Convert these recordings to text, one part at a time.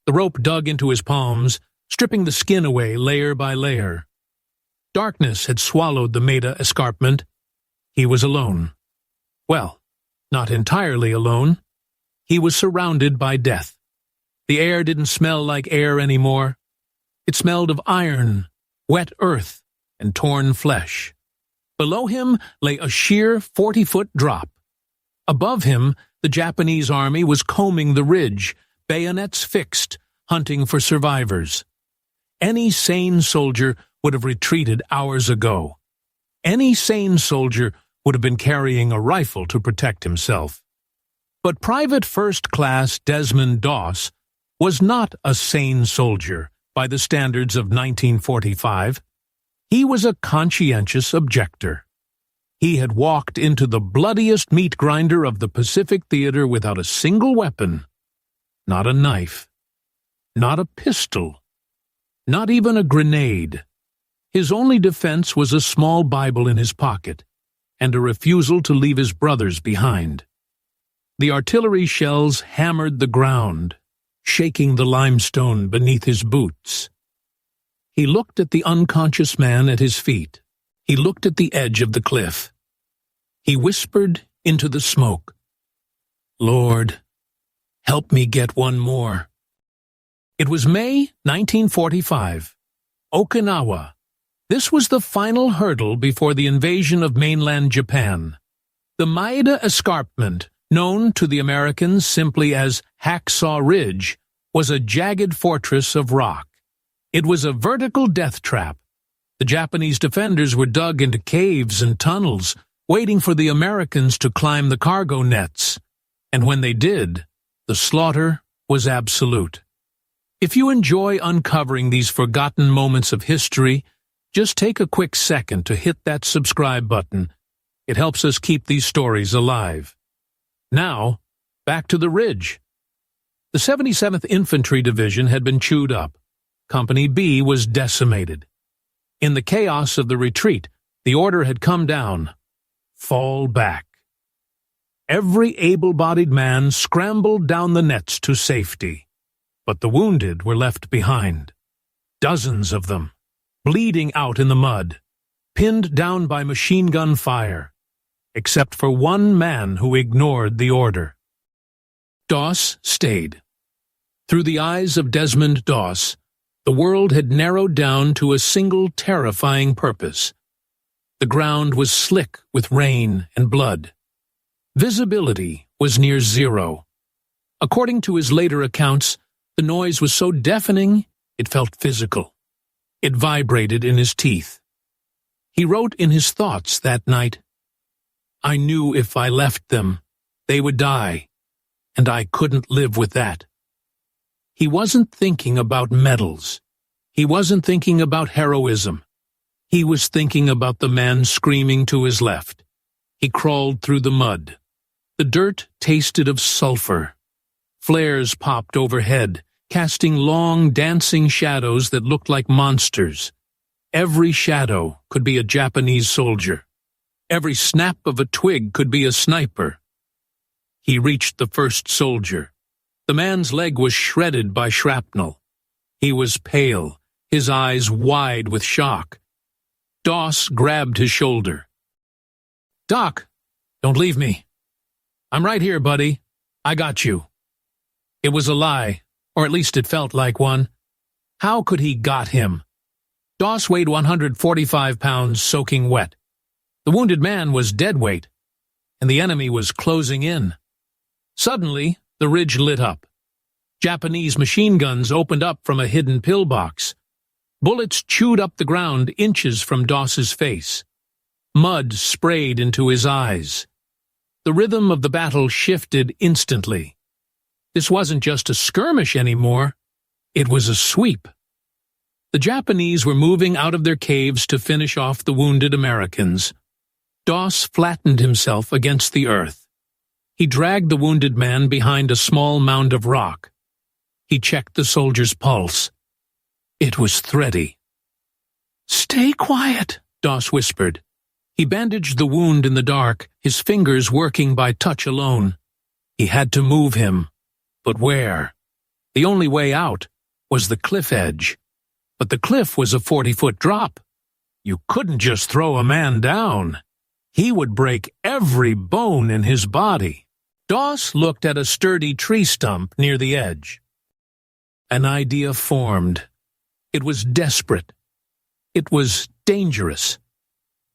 The rope dug into his palms, stripping the skin away layer by layer. Darkness had swallowed the Maida escarpment. He was alone. Well, not entirely alone. He was surrounded by death. The air didn't smell like air anymore. It smelled of iron, wet earth, and torn flesh. Below him lay a sheer 40-foot drop. Above him, the Japanese army was combing the ridge, bayonets fixed, hunting for survivors. Any sane soldier would have retreated hours ago. Any sane soldier would have been carrying a rifle to protect himself. But Private First Class Desmond Doss was not a sane soldier by the standards of 1945. He was a conscientious objector. He had walked into the bloodiest meat grinder of the Pacific Theater without a single weapon. Not a knife. Not a pistol. Not even a grenade. His only defense was a small Bible in his pocket, and a refusal to leave his brothers behind. The artillery shells hammered the ground, shaking the limestone beneath his boots. He looked at the unconscious man at his feet. He looked at the edge of the cliff. He whispered into the smoke, "Lord, help me get one more." It was May 1945. Okinawa. This was the final hurdle before the invasion of mainland Japan. The Maida escarpment, known to the Americans simply as Hacksaw Ridge, was a jagged fortress of rock. It was a vertical death trap. The Japanese defenders were dug into caves and tunnels, waiting for the Americans to climb the cargo nets. And when they did, the slaughter was absolute. If you enjoy uncovering these forgotten moments of history, just take a quick second to hit that subscribe button. It helps us keep these stories alive. Now, back to the ridge. The 77th Infantry Division had been chewed up. Company B was decimated. In the chaos of the retreat, the order had come down: fall back. Every able-bodied man scrambled down the nets to safety, but the wounded were left behind. Dozens of them, bleeding out in the mud, pinned down by machine gun fire, except for one man who ignored the order. Doss stayed. Through the eyes of Desmond Doss, the world had narrowed down to a single terrifying purpose. The ground was slick with rain and blood. Visibility was near zero. According to his later accounts, the noise was so deafening it felt physical. It vibrated in his teeth. He wrote in his thoughts that night, "I knew if I left them, they would die, and I couldn't live with that." He wasn't thinking about medals. He wasn't thinking about heroism. He was thinking about the man screaming to his left. He crawled through the mud. The dirt tasted of sulfur. Flares popped overhead, casting long, dancing shadows that looked like monsters. Every shadow could be a Japanese soldier. Every snap of a twig could be a sniper. He reached the first soldier. The man's leg was shredded by shrapnel. He was pale, his eyes wide with shock. Doss grabbed his shoulder. "Doc, don't leave me. I'm right here, buddy. I got you." It was a lie, or at least it felt like one. How could he got him? Doss weighed 145 pounds soaking wet. The wounded man was dead weight, and the enemy was closing in. Suddenly, the ridge lit up. Japanese machine guns opened up from a hidden pillbox. Bullets chewed up the ground inches from Doss's face. Mud sprayed into his eyes. The rhythm of the battle shifted instantly. This wasn't just a skirmish anymore. It was a sweep. The Japanese were moving out of their caves to finish off the wounded Americans. Doss flattened himself against the earth. He dragged the wounded man behind a small mound of rock. He checked the soldier's pulse. It was thready. "Stay quiet," Doss whispered. He bandaged the wound in the dark, his fingers working by touch alone. He had to move him. But where? The only way out was the cliff edge. But the cliff was a 40-foot drop. You couldn't just throw a man down. He would break every bone in his body. Doss looked at a sturdy tree stump near the edge. An idea formed. It was desperate. It was dangerous.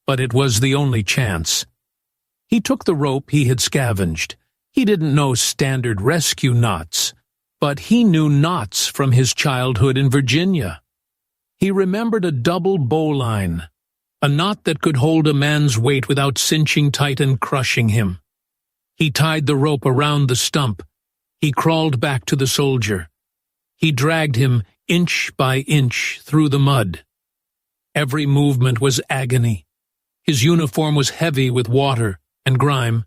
But it was the only chance. He took the rope he had scavenged. He didn't know standard rescue knots, but he knew knots from his childhood in Virginia. He remembered a double bowline, a knot that could hold a man's weight without cinching tight and crushing him. He tied the rope around the stump. He crawled back to the soldier. He dragged him inch by inch through the mud. Every movement was agony. His uniform was heavy with water and grime.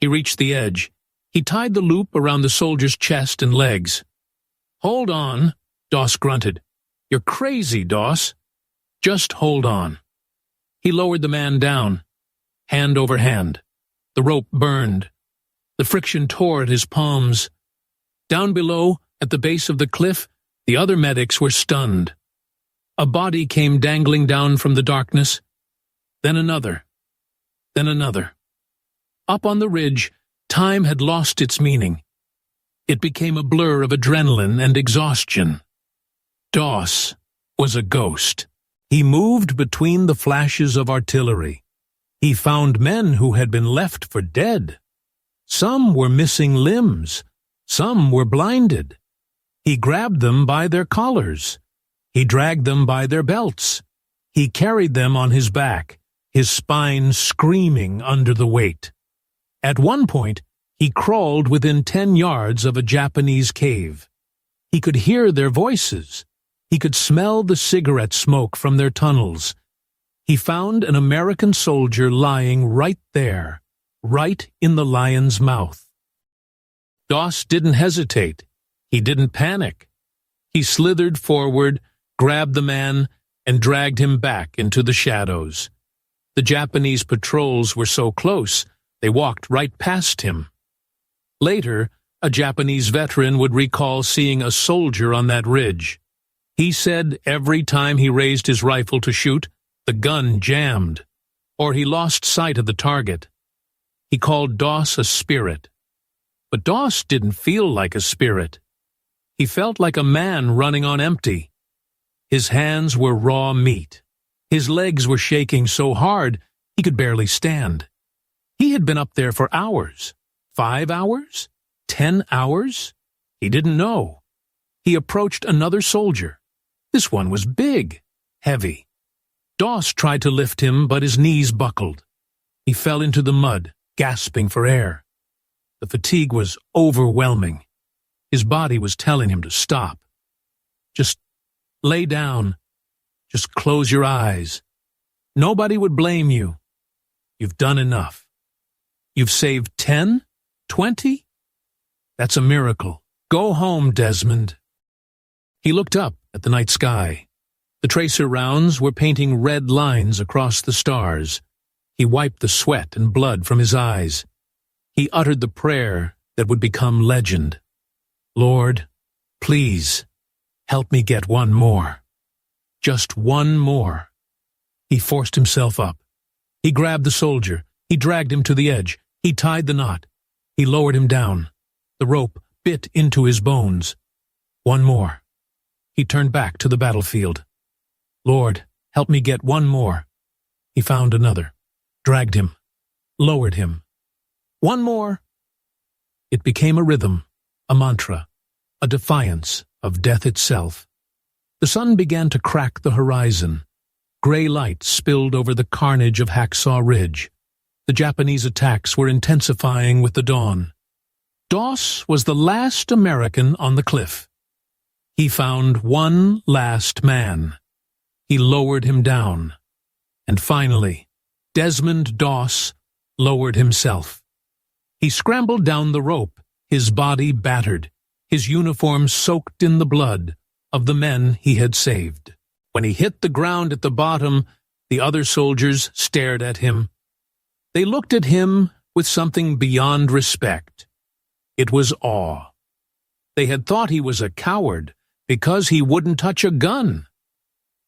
He reached the edge. He tied the loop around the soldier's chest and legs. "Hold on," Doss grunted. "You're crazy, Doss. Just hold on." He lowered the man down, hand over hand. The rope burned. The friction tore at his palms. Down below, at the base of the cliff, the other medics were stunned. A body came dangling down from the darkness. Then another. Then another. Up on the ridge, time had lost its meaning. It became a blur of adrenaline and exhaustion. Doss was a ghost. He moved between the flashes of artillery. He found men who had been left for dead. Some were missing limbs. Some were blinded. He grabbed them by their collars. He dragged them by their belts. He carried them on his back, his spine screaming under the weight. At one point, he crawled within 10 yards of a Japanese cave. He could hear their voices. He could smell the cigarette smoke from their tunnels. He found an American soldier lying right there, right in the lion's mouth. Doss didn't hesitate. He didn't panic. He slithered forward, grabbed the man, and dragged him back into the shadows. The Japanese patrols were so close, they walked right past him. Later, a Japanese veteran would recall seeing a soldier on that ridge. He said every time he raised his rifle to shoot, the gun jammed, or he lost sight of the target. He called Doss a spirit. But Doss didn't feel like a spirit. He felt like a man running on empty. His hands were raw meat. His legs were shaking so hard he could barely stand. He had been up there for hours. 5 hours? 10 hours? He didn't know. He approached another soldier. This one was big, heavy. Doss tried to lift him, but his knees buckled. He fell into the mud, gasping for air. The fatigue was overwhelming. His body was telling him to stop. Just lay down. Just close your eyes. Nobody would blame you. You've done enough. You've saved 10? 20? That's a miracle. Go home, Desmond. He looked up at the night sky. The tracer rounds were painting red lines across the stars. He wiped the sweat and blood from his eyes. He uttered the prayer that would become legend. Lord, please, help me get one more. Just one more. He forced himself up. He grabbed the soldier. He dragged him to the edge. He tied the knot. He lowered him down. The rope bit into his bones. One more. He turned back to the battlefield. Lord, help me get one more. He found another, dragged him, lowered him. One more. It became a rhythm, a mantra, a defiance of death itself. The sun began to crack the horizon. Gray light spilled over the carnage of Hacksaw Ridge. The Japanese attacks were intensifying with the dawn. Doss was the last American on the cliff. He found one last man. He lowered him down. And finally, Desmond Doss lowered himself. He scrambled down the rope, his body battered, his uniform soaked in the blood of the men he had saved. When he hit the ground at the bottom, the other soldiers stared at him. They looked at him with something beyond respect. It was awe. They had thought he was a coward because he wouldn't touch a gun.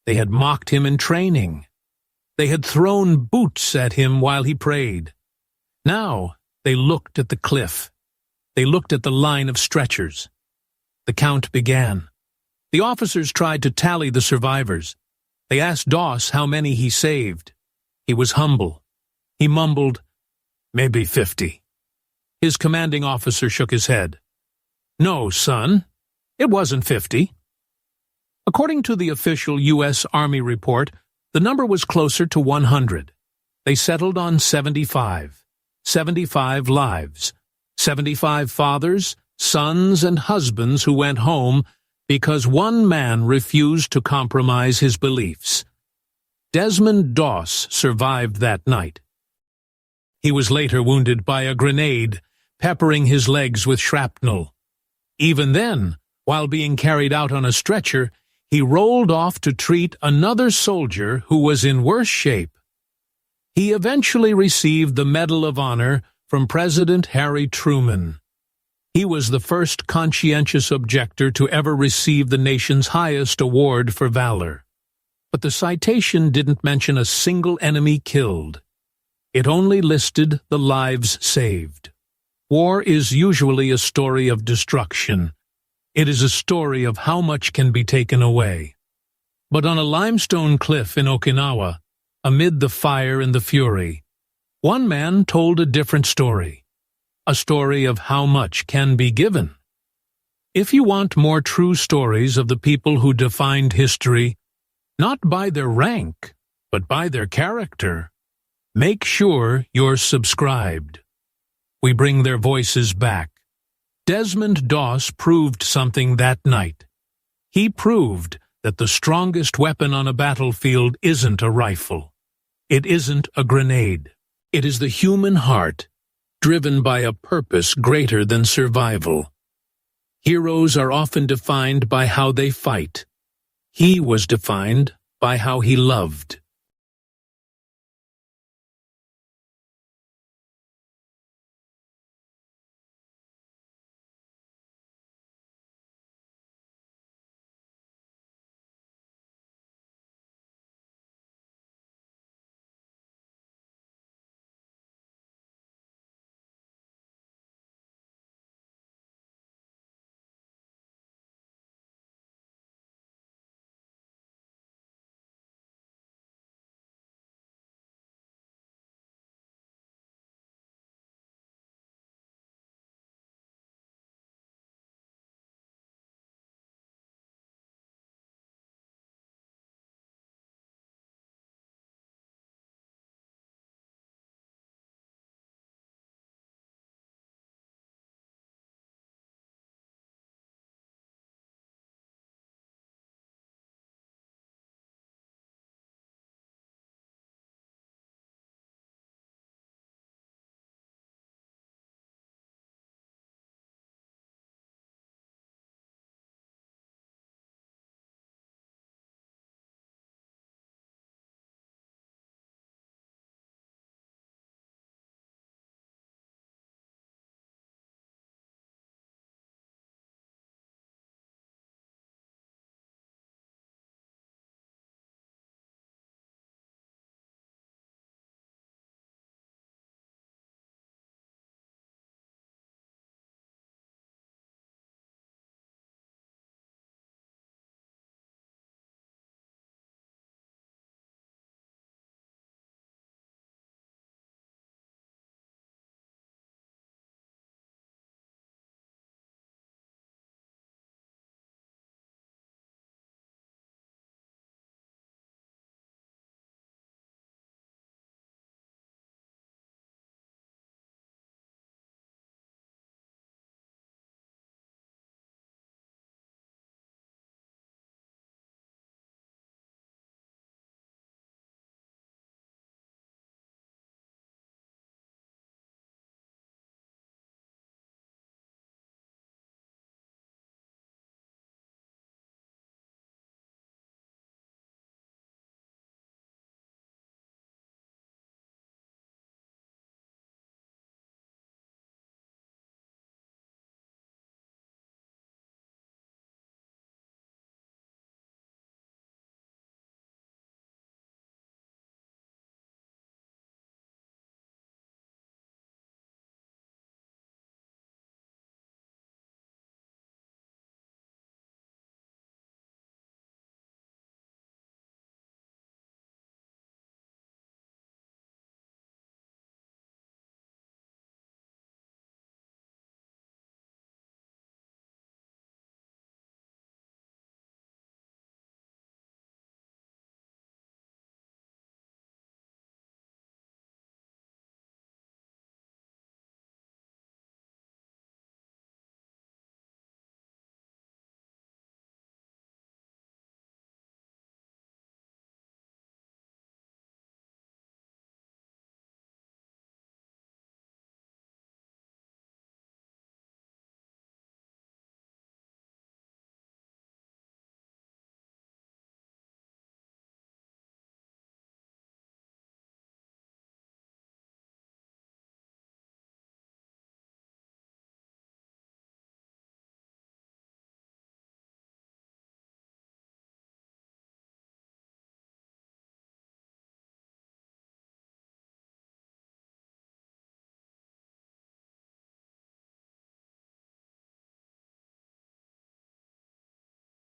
They had mocked him in training. They had thrown boots at him while he prayed. Now they looked at the cliff. They looked at the line of stretchers. The count began. The officers tried to tally the survivors. They asked Doss how many he saved. He was humble. He mumbled, "Maybe 50. His commanding officer shook his head. "No, son, it wasn't 50. According to the official U.S. Army report, the number was closer to 100. They settled on 75. 75 lives. 75 fathers, sons, and husbands who went home because one man refused to compromise his beliefs. Desmond Doss survived that night. He was later wounded by a grenade, peppering his legs with shrapnel. Even then, while being carried out on a stretcher, he rolled off to treat another soldier who was in worse shape. He eventually received the Medal of Honor from President Harry Truman. He was the first conscientious objector to ever receive the nation's highest award for valor. But the citation didn't mention a single enemy killed. It only listed the lives saved. War is usually a story of destruction. It is a story of how much can be taken away. But on a limestone cliff in Okinawa, amid the fire and the fury, one man told a different story, a story of how much can be given. If you want more true stories of the people who defined history, not by their rank, but by their character, make sure you're subscribed. We bring their voices back. Desmond Doss proved something that night. He proved that the strongest weapon on a battlefield isn't a rifle. It isn't a grenade. It is the human heart, driven by a purpose greater than survival. Heroes are often defined by how they fight. He was defined by how he loved.